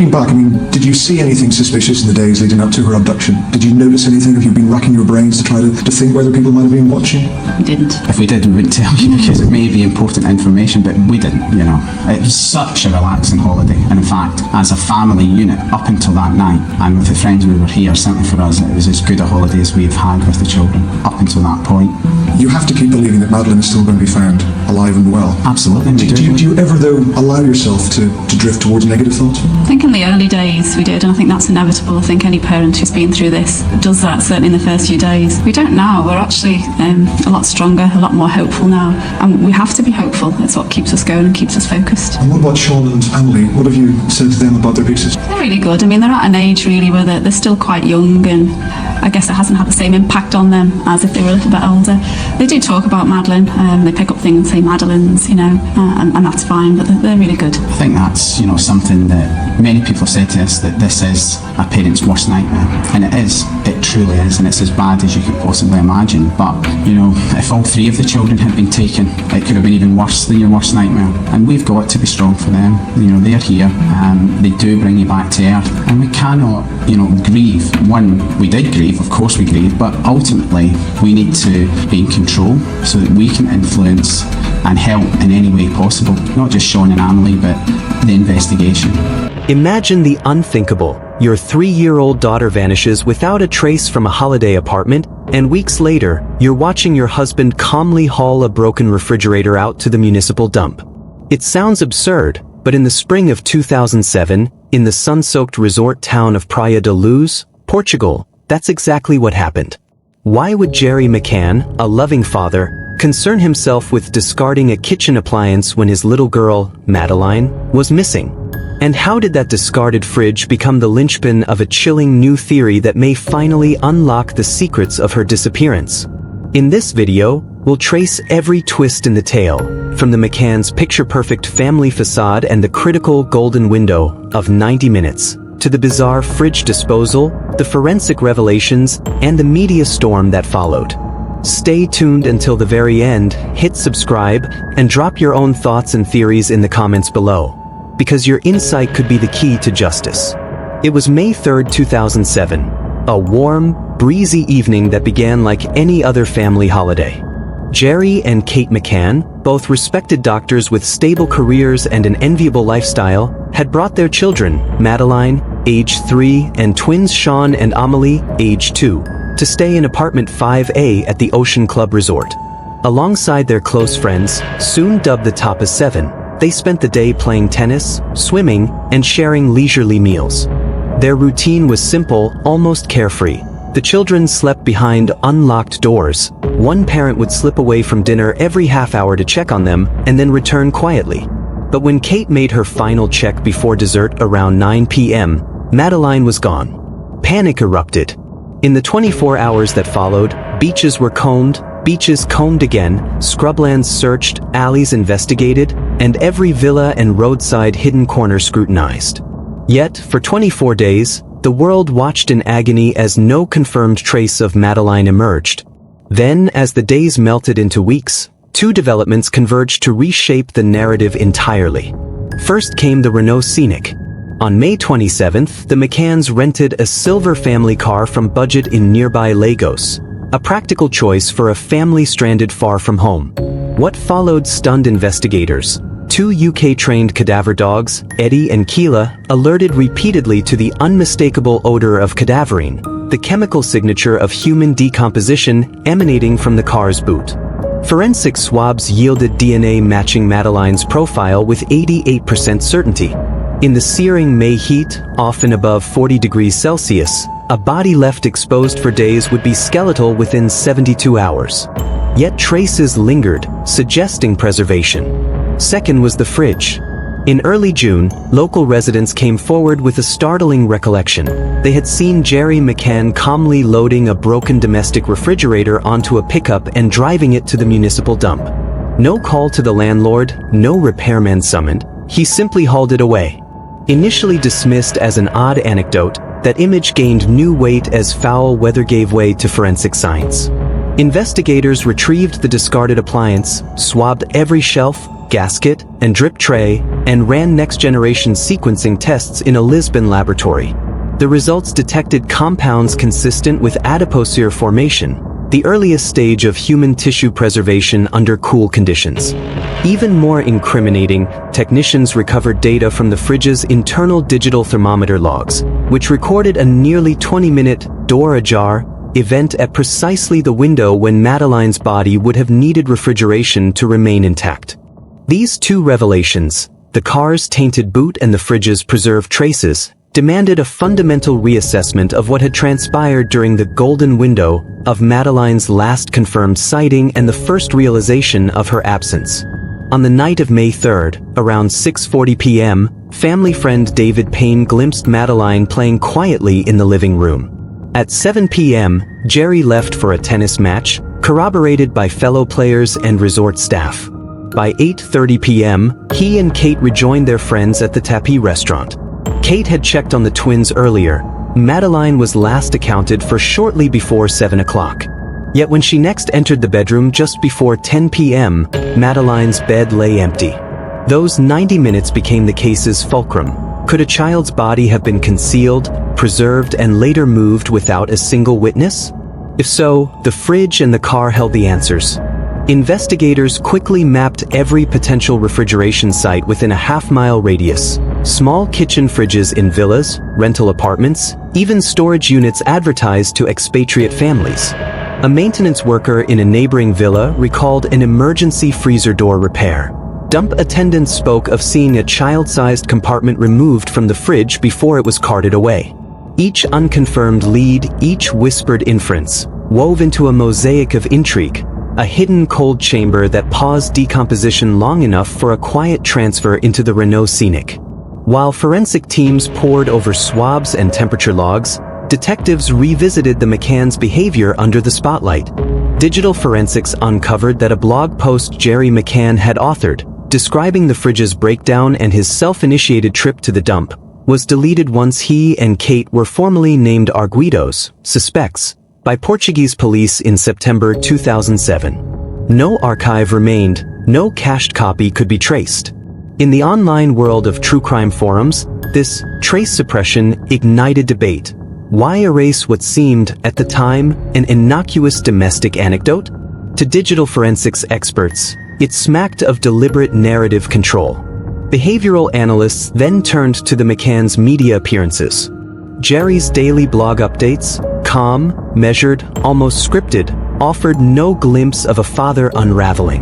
Looking back, did you see anything suspicious in the days leading up to her abduction? Did you notice anything? Have you been racking your brains to try to think whether people might have been watching? We didn't. If we did, we wouldn't tell you because it may be important information, but we didn't, It was such a relaxing holiday. And in fact, as a family unit, up until that night, and with the friends we were here, certainly for us, it was as good a holiday as we've had with the children, up until that point. You have to keep believing that Madeleine is still going to be found, alive and well. Absolutely. Do you ever, though, allow yourself to drift towards negative thoughts? I think in the early days we did, and I think that's inevitable. I think any parent who's been through this does that, certainly in the first few days. We don't now. We're actually a lot stronger, a lot more hopeful now. And we have to be hopeful. It's what keeps us going and keeps us focused. And what about Sean and Emily? What have you said to them about their big sister? They're really good. They're at an age really where they're still quite young, and I guess it hasn't had the same impact on them as if they were a little bit older. They do talk about Madeleine. They pick up things and say Madeleine's, and that's fine, but they're really good. I think that's, something that many people have said to us, that this is a parent's worst nightmare. And it is. It truly is. And it's as bad as you could possibly imagine. But, if all three of the children had been taken, it could have been even worse than your worst nightmare. And we've got to be strong for them. They're here. They do bring you back to earth. And we cannot, grieve. One, we did grieve, of course we grieve, but ultimately we need to be in control so that we can influence and help in any way possible. Not just Sean and Emily, but the investigation. Imagine the unthinkable. Your 3-year-old daughter vanishes without a trace from a holiday apartment, and weeks later, you're watching your husband calmly haul a broken refrigerator out to the municipal dump. It sounds absurd, but in the spring of 2007, in the sun-soaked resort town of Praia da Luz, Portugal, that's exactly what happened. Why would Jerry McCann, a loving father, concern himself with discarding a kitchen appliance when his little girl, Madeleine, was missing? And how did that discarded fridge become the linchpin of a chilling new theory that may finally unlock the secrets of her disappearance? In this video, we'll trace every twist in the tale, from the McCann's picture-perfect family facade and the critical golden window of 90 minutes, to the bizarre fridge disposal, the forensic revelations, and the media storm that followed. Stay tuned until the very end, hit subscribe, and drop your own thoughts and theories in the comments below, because your insight could be the key to justice. It was May 3rd, 2007, a warm, breezy evening that began like any other family holiday. Jerry and Kate McCann, both respected doctors with stable careers and an enviable lifestyle, had brought their children, Madeleine, age 3, and twins Sean and Amelie, age 2, to stay in apartment 5A at the Ocean Club Resort. Alongside their close friends, soon dubbed the Tapas 7, they spent the day playing tennis, swimming, and sharing leisurely meals. Their routine was simple, almost carefree. The children slept behind unlocked doors. One parent would slip away from dinner every half hour to check on them and then return quietly. But when Kate made her final check before dessert around 9 p.m., Madeleine was gone. Panic erupted. In the 24 hours that followed, beaches were combed, beaches combed again, scrublands searched, alleys investigated, and every villa and roadside hidden corner scrutinized. Yet, for 24 days, the world watched in agony as no confirmed trace of Madeleine emerged. Then, as the days melted into weeks, two developments converged to reshape the narrative entirely. First came the Renault Scenic. On May 27th, the McCanns rented a silver family car from Budget in nearby Lagos, a practical choice for a family stranded far from home. What followed stunned investigators. Two UK-trained cadaver dogs, Eddie and Keela, alerted repeatedly to the unmistakable odor of cadaverine, the chemical signature of human decomposition emanating from the car's boot. Forensic swabs yielded DNA matching Madeleine's profile with 88% certainty. In the searing May heat, often above 40 degrees Celsius, a body left exposed for days would be skeletal within 72 hours. Yet traces lingered, suggesting preservation. Second was the fridge. In early June, local residents came forward with a startling recollection. They had seen Jerry McCann calmly loading a broken domestic refrigerator onto a pickup and driving it to the municipal dump. No call to the landlord, no repairman summoned, he simply hauled it away. Initially dismissed as an odd anecdote, that image gained new weight as foul weather gave way to forensic science. Investigators retrieved the discarded appliance, swabbed every shelf, gasket, and drip tray, and ran next-generation sequencing tests in a Lisbon laboratory. The results detected compounds consistent with adipocere formation, the earliest stage of human tissue preservation under cool conditions. Even more incriminating, technicians recovered data from the fridge's internal digital thermometer logs, which recorded a nearly 20-minute, door-ajar, event at precisely the window when Madeleine's body would have needed refrigeration to remain intact. These two revelations, the car's tainted boot and the fridge's preserved traces, demanded a fundamental reassessment of what had transpired during the golden window of Madeleine's last confirmed sighting and the first realization of her absence. On the night of May 3rd, around 6:40 p.m., family friend David Payne glimpsed Madeleine playing quietly in the living room. At 7 p.m., Jerry left for a tennis match, corroborated by fellow players and resort staff. By 8:30 p.m., he and Kate rejoined their friends at the Tapis restaurant. Kate had checked on the twins earlier. Madeleine was last accounted for shortly before 7 o'clock. Yet when she next entered the bedroom just before 10 p.m., Madeleine's bed lay empty. Those 90 minutes became the case's fulcrum. Could a child's body have been concealed, preserved, and later moved without a single witness? If so, the fridge and the car held the answers. Investigators quickly mapped every potential refrigeration site within a half-mile radius. Small kitchen fridges in villas, rental apartments, even storage units advertised to expatriate families. A maintenance worker in a neighboring villa recalled an emergency freezer door repair. Dump attendants spoke of seeing a child-sized compartment removed from the fridge before it was carted away. Each unconfirmed lead, each whispered inference, wove into a mosaic of intrigue, a hidden cold chamber that paused decomposition long enough for a quiet transfer into the Renault Scenic. While forensic teams pored over swabs and temperature logs, detectives revisited the McCann's behavior under the spotlight. Digital forensics uncovered that a blog post Jerry McCann had authored, describing the fridge's breakdown and his self-initiated trip to the dump, was deleted once he and Kate were formally named arguidos, suspects, by Portuguese police in September 2007. No archive remained, no cached copy could be traced. In the online world of true crime forums, this trace suppression ignited debate. Why erase what seemed, at the time, an innocuous domestic anecdote? To digital forensics experts, it smacked of deliberate narrative control. Behavioral analysts then turned to the McCann's media appearances. Jerry's daily blog updates, calm, measured, almost scripted, offered no glimpse of a father unraveling.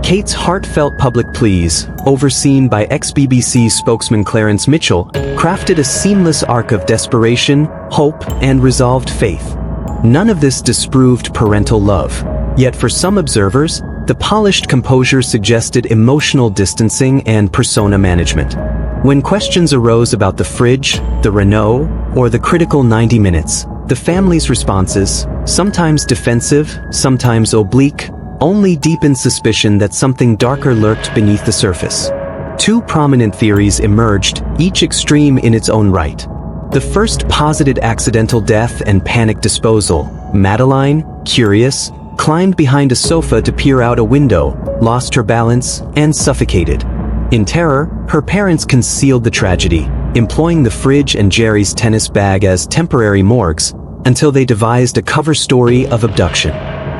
Kate's heartfelt public pleas, overseen by ex-BBC spokesman Clarence Mitchell, crafted a seamless arc of desperation, hope, and resolved faith. None of this disproved parental love. Yet for some observers, the polished composure suggested emotional distancing and persona management. When questions arose about the fridge, the Renault, or the critical 90 minutes, the family's responses, sometimes defensive, sometimes oblique, only deepened suspicion that something darker lurked beneath the surface. Two prominent theories emerged, each extreme in its own right. The first posited accidental death and panic disposal. Madeleine, curious, climbed behind a sofa to peer out a window, lost her balance, and suffocated. In terror, her parents concealed the tragedy, employing the fridge and Jerry's tennis bag as temporary morgues, until they devised a cover story of abduction.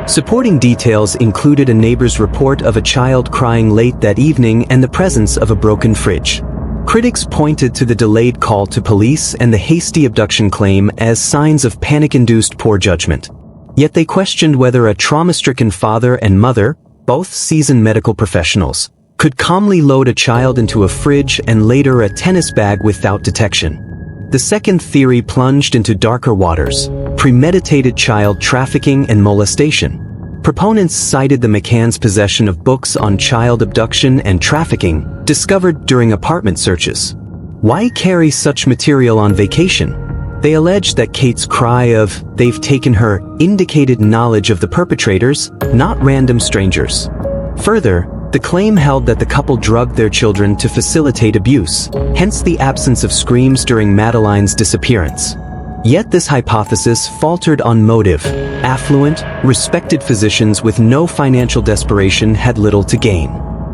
Supporting details included a neighbor's report of a child crying late that evening and the presence of a broken fridge. Critics pointed to the delayed call to police and the hasty abduction claim as signs of panic-induced poor judgment. Yet they questioned whether a trauma-stricken father and mother, both seasoned medical professionals, could calmly load a child into a fridge and later a tennis bag without detection. The second theory plunged into darker waters: premeditated child trafficking and molestation. Proponents cited the McCann's possession of books on child abduction and trafficking, discovered during apartment searches. Why carry such material on vacation? They alleged that Kate's cry of, "They've taken her," indicated knowledge of the perpetrators, not random strangers. Further, the claim held that the couple drugged their children to facilitate abuse, hence the absence of screams during Madeleine's disappearance. Yet this hypothesis faltered on motive. Affluent, respected physicians with no financial desperation had little to gain.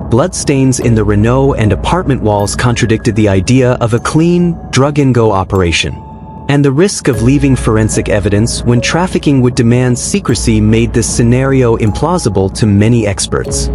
Bloodstains in the Renault and apartment walls contradicted the idea of a clean, drug-and-go operation. And the risk of leaving forensic evidence when trafficking would demand secrecy made this scenario implausible to many experts.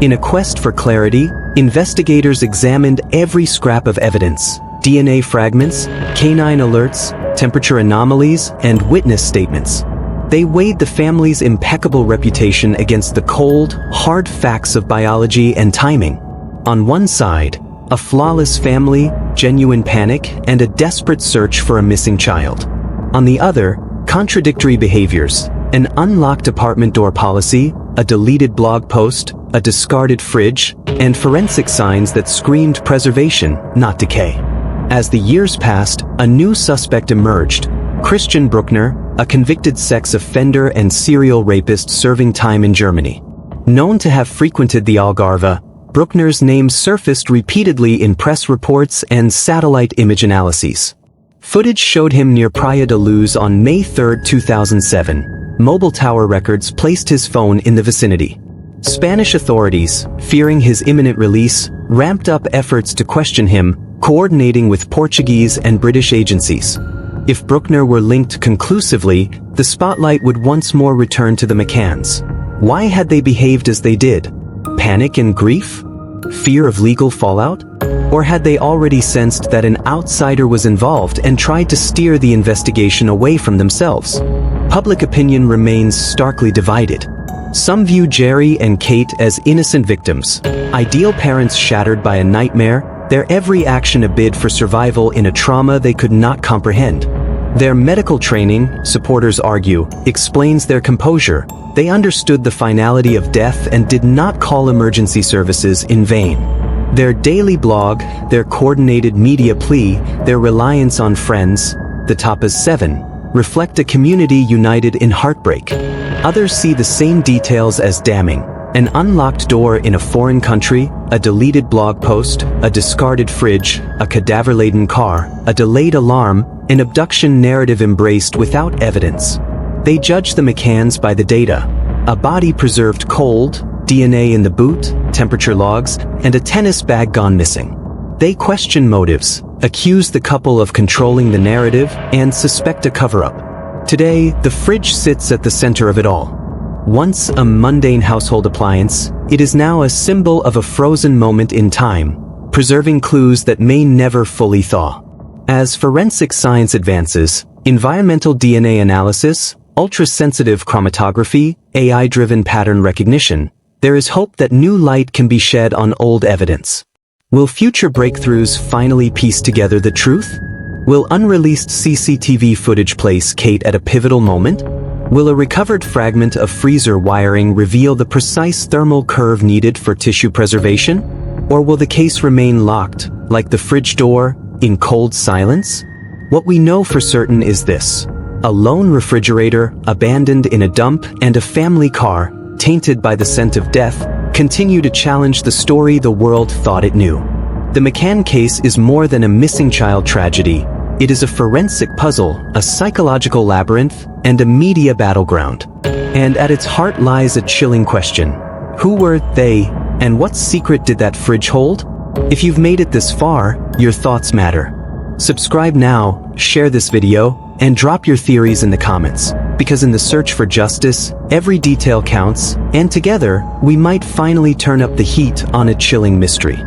In a quest for clarity, investigators examined every scrap of evidence: DNA fragments, canine alerts, temperature anomalies, and witness statements. They weighed the family's impeccable reputation against the cold, hard facts of biology and timing. On one side, a flawless family, genuine panic, and a desperate search for a missing child. On the other, contradictory behaviors: an unlocked apartment door policy, a deleted blog post, a discarded fridge, and forensic signs that screamed preservation, not decay. As the years passed, a new suspect emerged: Christian Brückner, a convicted sex offender and serial rapist serving time in Germany. Known to have frequented the Algarve, Brückner's name surfaced repeatedly in press reports and satellite image analyses. Footage showed him near Praia da Luz on May 3, 2007. Mobile tower records placed his phone in the vicinity. Spanish authorities, fearing his imminent release, ramped up efforts to question him, coordinating with Portuguese and British agencies. If Brückner were linked conclusively, the spotlight would once more return to the McCanns. Why had they behaved as they did? Panic and grief? Fear of legal fallout? Or had they already sensed that an outsider was involved and tried to steer the investigation away from themselves? Public opinion remains starkly divided. Some view Jerry and Kate as innocent victims, ideal parents shattered by a nightmare, their every action a bid for survival in a trauma they could not comprehend. Their medical training, supporters argue, explains their composure. They understood the finality of death and did not call emergency services in vain. Their daily blog, their coordinated media plea, their reliance on friends, the Tapas 7, reflect a community united in heartbreak. Others see the same details as damning: an unlocked door in a foreign country, a deleted blog post, a discarded fridge, a cadaver-laden car, a delayed alarm, an abduction narrative embraced without evidence. They judge the McCanns by the data: a body preserved cold, DNA in the boot, temperature logs, and a tennis bag gone missing. They question motives, accuse the couple of controlling the narrative, and suspect a cover-up. Today, the fridge sits at the center of it all. Once a mundane household appliance, it is now a symbol of a frozen moment in time, preserving clues that may never fully thaw. As forensic science advances, environmental DNA analysis, ultra-sensitive chromatography, AI-driven pattern recognition, there is hope that new light can be shed on old evidence. Will future breakthroughs finally piece together the truth? Will unreleased CCTV footage place Kate at a pivotal moment? Will a recovered fragment of freezer wiring reveal the precise thermal curve needed for tissue preservation? Or will the case remain locked, like the fridge door, in cold silence? What we know for certain is this: a lone refrigerator, abandoned in a dump, and a family car, tainted by the scent of death, continue to challenge the story the world thought it knew. The McCann case is more than a missing child tragedy. It is a forensic puzzle, a psychological labyrinth, and a media battleground. And at its heart lies a chilling question: who were they, and what secret did that fridge hold? If you've made it this far, your thoughts matter. Subscribe now, share this video, and drop your theories in the comments, because in the search for justice, every detail counts, and together, we might finally turn up the heat on a chilling mystery.